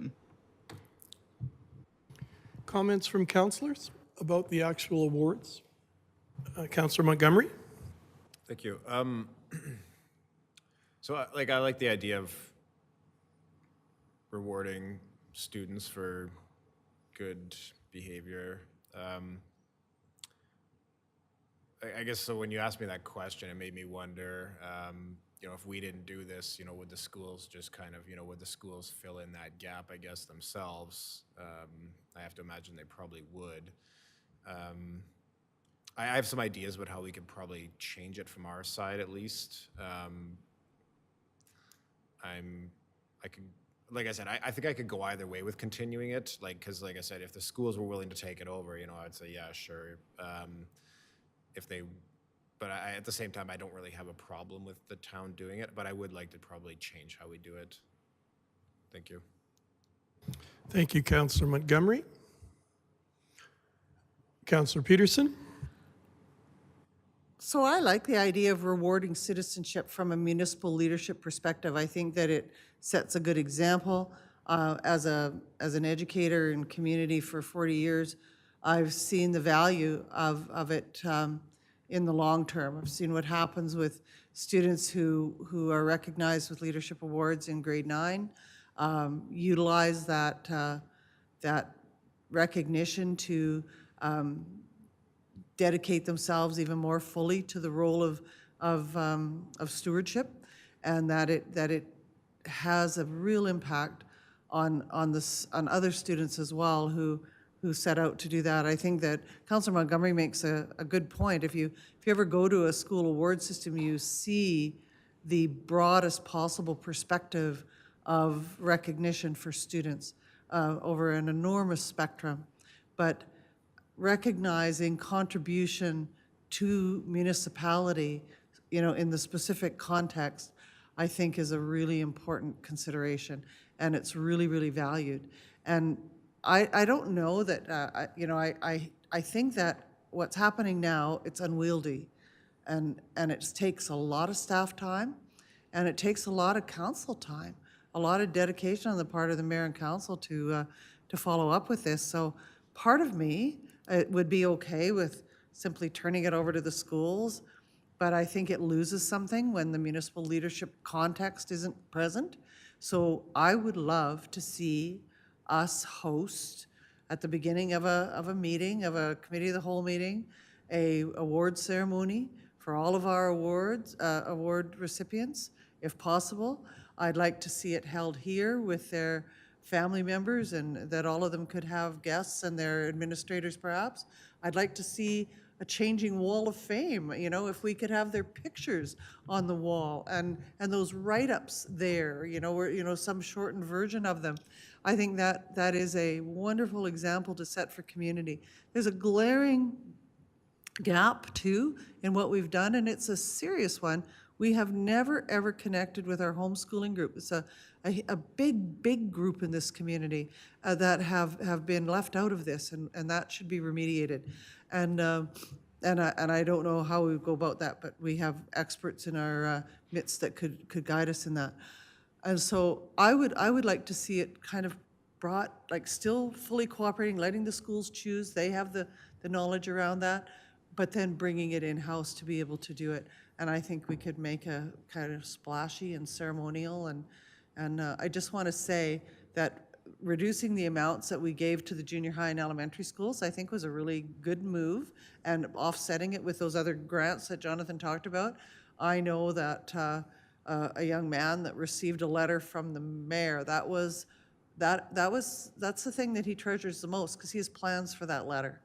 Comments from councilors about the actual awards? Councilor Montgomery? Thank you. So I like the idea of rewarding students for good behavior. I guess so when you asked me that question, it made me wonder, if we didn't do this, would the schools just kind of, would the schools fill in that gap, I guess, themselves? I have to imagine they probably would. I have some ideas about how we could probably change it from our side, at least. Like I said, I think I could go either way with continuing it, because like I said, if the schools were willing to take it over, I'd say, yeah, sure. But at the same time, I don't really have a problem with the town doing it, but I would like to probably change how we do it. Thank you. Thank you, Councilor Montgomery. Councilor Peterson? So I like the idea of rewarding citizenship from a municipal leadership perspective. I think that it sets a good example. As an educator in community for 40 years, I've seen the value of it in the long term. I've seen what happens with students who are recognized with leadership awards in grade 9, utilize that recognition to dedicate themselves even more fully to the role of stewardship, and that it has a real impact on other students as well who set out to do that. I think that Councillor Montgomery makes a good point. If you ever go to a school award system, you see the broadest possible perspective of recognition for students over an enormous spectrum. But recognizing contribution to municipality, in the specific context, I think is a really important consideration, and it's really, really valued. And I don't know that, I think that what's happening now, it's unwieldy, and it takes a lot of staff time, and it takes a lot of council time, a lot of dedication on the part of the mayor and council to follow up with this. So part of me would be okay with simply turning it over to the schools, but I think it loses something when the municipal leadership context isn't present. So I would love to see us host at the beginning of a meeting, of a committee of the whole meeting, a award ceremony for all of our award recipients, if possible. I'd like to see it held here with their family members, and that all of them could have guests and their administrators perhaps. I'd like to see a changing wall of fame, if we could have their pictures on the wall and those write-ups there, or, some shortened version of them. I think that is a wonderful example to set for community. There's a glaring gap, too, in what we've done, and it's a serious one We have never, ever connected with our homeschooling group. It's a big group in this community that have been left out of this, and that should be remediated. And I don't know how we go about that, but we have experts in our midst that could guide us in that. And so I would like to see it kind of brought, like still fully cooperating, letting the schools choose. They have the knowledge around that, but then bringing it in-house to be able to do it. And I think we could make a kind of splashy and ceremonial. And I just want to say that reducing the amounts that we gave to the junior high and elementary schools, I think was a really good move, and offsetting it with those other grants that Jonathan talked about. I know that a young man that received a letter from the mayor, that's the thing that he treasures the most, because he has plans for that letter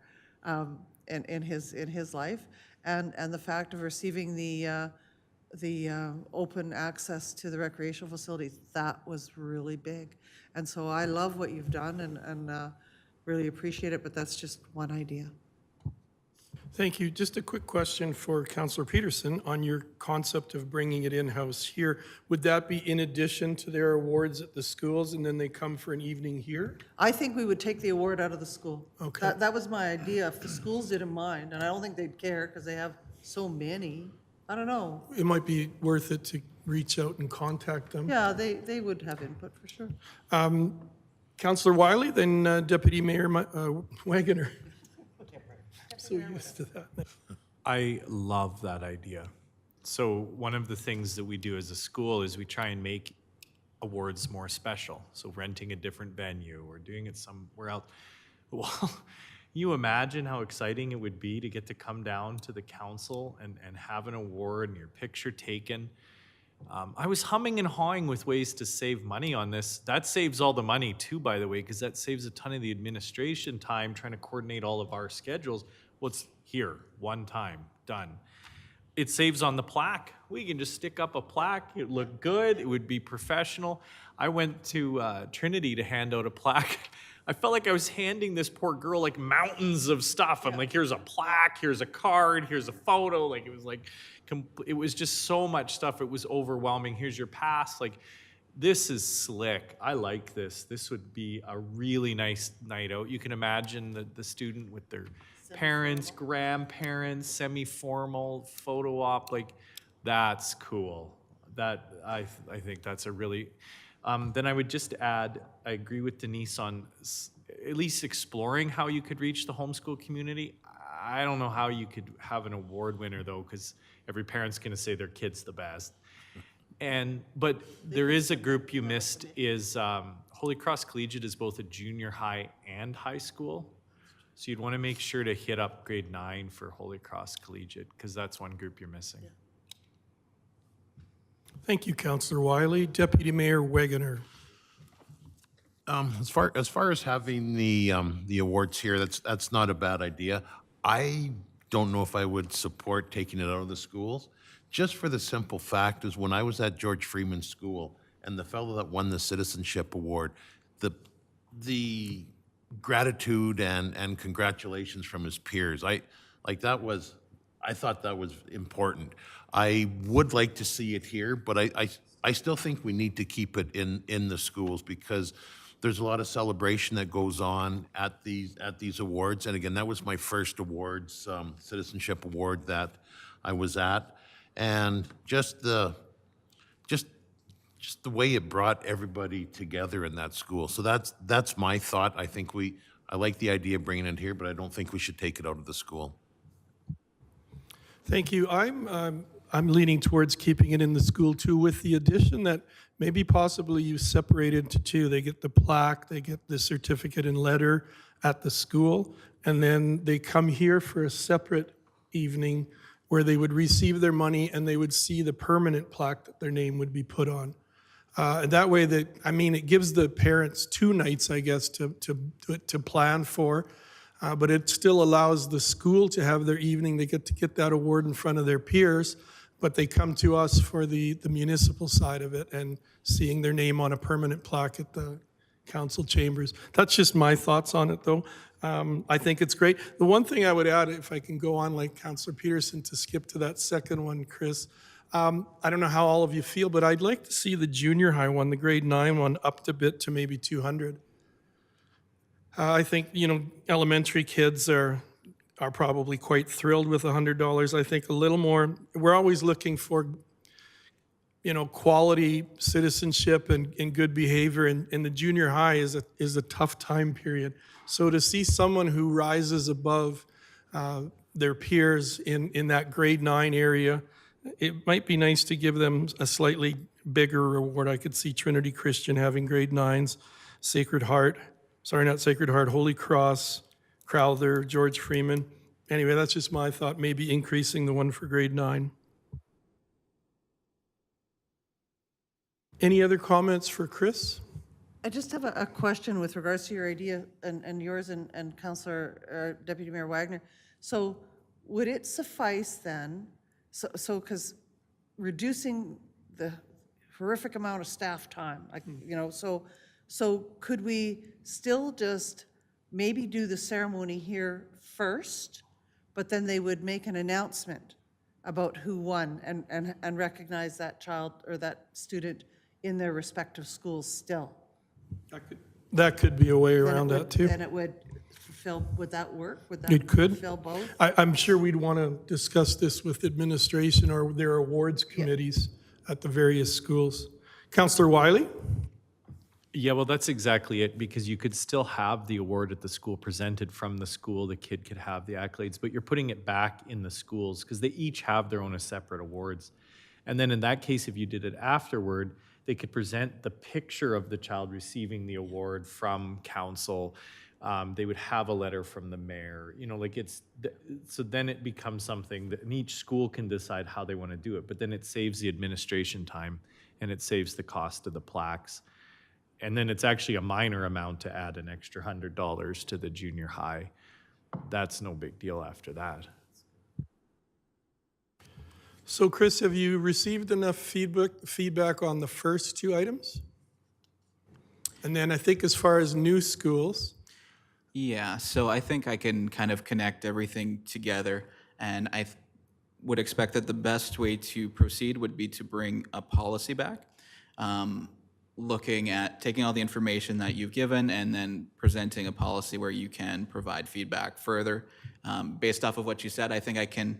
in his life, and the fact of receiving the open access to the recreational facilities, that was really big. And so I love what you've done and really appreciate it, but that's just one idea. Thank you. Just a quick question for Councillor Peterson on your concept of bringing it in-house here. Would that be in addition to their awards at the schools, and then they come for an evening here? I think we would take the award out of the school. Okay. That was my idea, if the schools didn't mind, and I don't think they'd care because they have so many. I don't know. It might be worth it to reach out and contact them. Yeah, they would have input for sure. Councillor Wiley, then Deputy Mayor Wagoner. So used to that. I love that idea. So one of the things that we do as a school is we try and make awards more special. So renting a different venue or doing it somewhere else. Well, you imagine how exciting it would be to get to come down to the council and have an award and your picture taken. I was humming and hawing with ways to save money on this. That saves all the money too, by the way, because that saves a ton of the administration time trying to coordinate all of our schedules. Well, it's here, one time, done. It saves on the plaque. We can just stick up a plaque. It would look good. It would be professional. I went to Trinity to hand out a plaque. I felt like I was handing this poor girl like mountains of stuff. I'm like, here's a plaque, here's a card, here's a photo. Like it was like, it was just so much stuff. It was overwhelming. Here's your pass. Like, this is slick. I like this. This would be a really nice night out. You can imagine the student with their parents, grandparents, semi-formal photo op. Like, that's cool. That I think that's a really. Then I would just add, I agree with Denise on at least exploring how you could reach the homeschool community. I don't know how you could have an award winner though, because every parent's going to say their kid's the best. But there is a group you missed is Holy Cross Collegiate is both a junior high and high school. So you'd want to make sure to hit up grade 9 for Holy Cross Collegiate, because that's one group you're missing. Yeah. Thank you, Councillor Wiley. Deputy Mayor Wegener. As far as having the awards here, that's not a bad idea. I don't know if I would support taking it out of the schools, just for the simple fact is when I was at George Freeman School and the fellow that won the Citizenship Award, the gratitude and congratulations from his peers, I thought that was important. I would like to see it here, but I still think we need to keep it in the schools because there's a lot of celebration that goes on at these awards. And again, that was my first awards, Citizenship Award that I was at. And just the way it brought everybody together in that school. So that's my thought. I like the idea of bringing it here, but I don't think we should take it out of the school. Thank you. I'm leaning towards keeping it in the school too, with the addition that maybe possibly you separate into two. They get the plaque, they get the certificate and letter at the school, and then they come here for a separate evening where they would receive their money and they would see the permanent plaque that their name would be put on. That way, it gives the parents 2 nights, I guess, to plan for. But it still allows the school to have their evening. They get to get that award in front of their peers, but they come to us for the municipal side of it and seeing their name on a permanent plaque at the council chambers. That's just my thoughts on it, though. I think it's great. The one thing I would add, if I can go on like Councillor Peterson to skip to that second one, Chris, I don't know how all of you feel, but I'd like to see the junior high one, the grade 9 one, upped a bit to maybe 200. I think, elementary kids are probably quite thrilled with $100. I think a little more, we're always looking for, quality citizenship and good behavior, and the junior high is a tough time period. So to see someone who rises above their peers in that grade 9 area, it might be nice to give them a slightly bigger reward. I could see Trinity Christian having grade 9s, Holy Cross, Crowther, George Freeman. Anyway, that's just my thought, maybe increasing the one for grade 9. Any other comments for Chris? I just have a question with regards to your idea and yours and Councillor Deputy Mayor Wagner. So would it suffice then, because reducing the horrific amount of staff time, so could we still just maybe do the ceremony here first, but then they would make an announcement about who won and recognize that child or that student in their respective schools still? That could be a way around that too. Then it would fulfill, would that work? Would that It could. fulfill both? I'm sure we'd want to discuss this with administration or their awards committees at the various schools. Councillor Wiley? Yeah, well, that's exactly it, because you could still have the award at the school presented from the school. The kid could have the accolades, but you're putting it back in the schools because they each have their own separate awards. And then in that case, if you did it afterward, they could present the picture of the child receiving the award from council. They would have a letter from the mayor, so then it becomes something that, and each school can decide how they want to do it, but then it saves the administration time and it saves the cost of the plaques. And then it's actually a minor amount to add an extra $100 to the junior high. That's no big deal after that. So Chris, have you received enough feedback on the first two items? And then I think as far as new schools, Yeah, so I think I can kind of connect everything together, and I would expect that the best way to proceed would be to bring a policy back, looking at taking all the information that you've given and then presenting a policy where you can provide feedback further. Based off of what you said, I think I can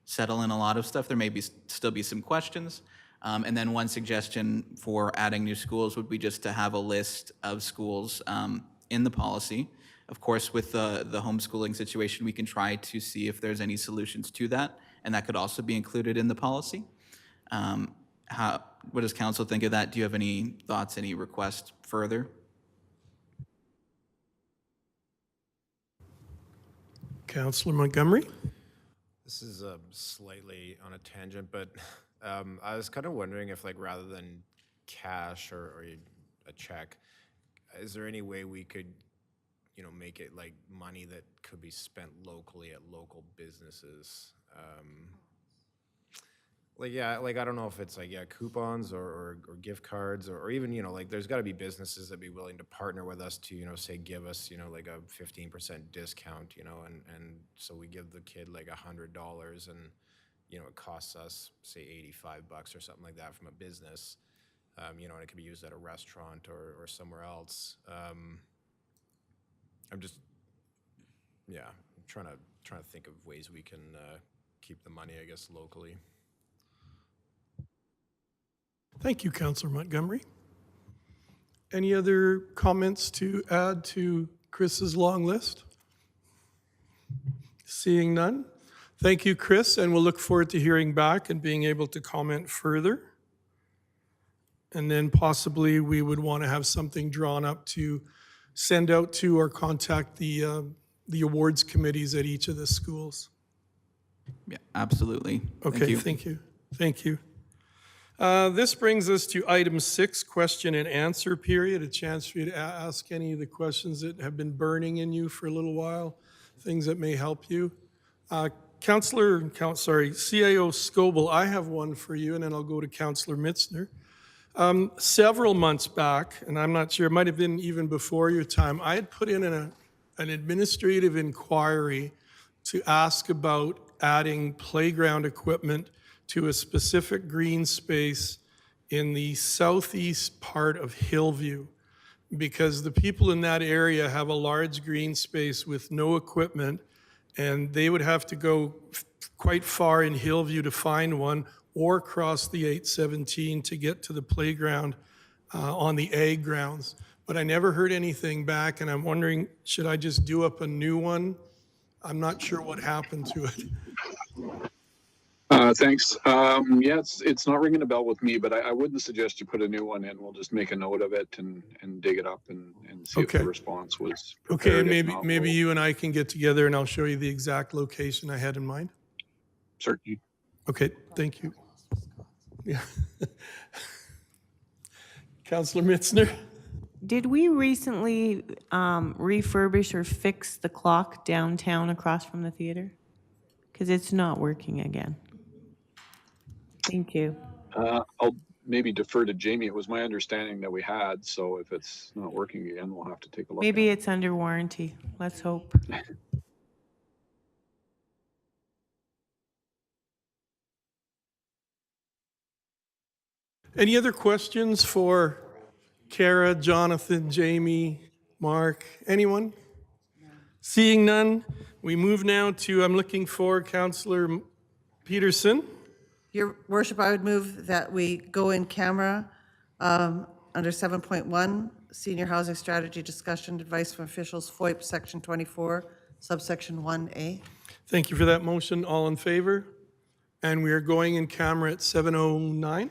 settle in a lot of stuff. There may still be some questions. And then one suggestion for adding new schools would be just to have a list of schools in the policy. Of course, with the homeschooling situation, we can try to see if there's any solutions to that, and that could also be included in the policy. What does council think of that? Do you have any thoughts, any requests further? Councillor Montgomery? This is slightly on a tangent, but I was kind of wondering if, rather than cash or a check, is there any way we could, make it like money that could be spent locally at local businesses? I don't know if it's coupons or gift cards or even, there's got to be businesses that be willing to partner with us to, say, give us, a 15% discount, and so we give the kid $100 and, it costs us, say, $85 or something like that from a business, and it could be used at a restaurant or somewhere else. I'm just, trying to think of ways we can keep the money, I guess, locally. Thank you, Councillor Montgomery. Any other comments to add to Chris's long list? Seeing none. Thank you, Chris, and we'll look forward to hearing back and being able to comment further. And then possibly we would want to have something drawn up to send out to or contact the awards committees at each of the schools. Yeah, absolutely. Okay, thank you. Thank you. This brings us to item 6, question and answer period, a chance for you to ask any of the questions that have been burning in you for a little while, things that may help you. CIO Scoble, I have one for you, and then I'll go to Councillor Mitzner. Several months back, and I'm not sure, it might have been even before your time, I had put in an administrative inquiry to ask about adding playground equipment to a specific green space in the southeast part of Hillview, because the people in that area have a large green space with no equipment, and they would have to go quite far in Hillview to find one, or cross the 817 to get to the playground on the ag grounds. But I never heard anything back, and I'm wondering, should I just do up a new one? I'm not sure what happened to it. Thanks. Yeah, it's not ringing a bell with me, but I wouldn't suggest you put a new one in. We'll just make a note of it and dig it up and see if Okay. the response was Okay, prepared. and If not, maybe we'll- you and I can get together and I'll show you the exact location I had in mind. Certainly. Okay, thank you. Yeah. Councillor Mitzner? Did we recently refurbish or fix the clock downtown across from the theater? Because it's not working again. Thank you. I'll maybe defer to Jamie. It was my understanding that we had, so if it's not working again, we'll have to take a look. Maybe at it's under warranty. Let's hope. Any other questions for Kara, Jonathan, Jamie, Mark, anyone? Seeing none, we move now to, I'm looking for Councillor Peterson. Your worship, I would move that we go in camera under 7.1, Senior Housing Strategy Discussion Advice from Officials, FOIP, Section 24, subsection 1A. Thank you for that motion. All in favor? And we are going in camera at 7:09.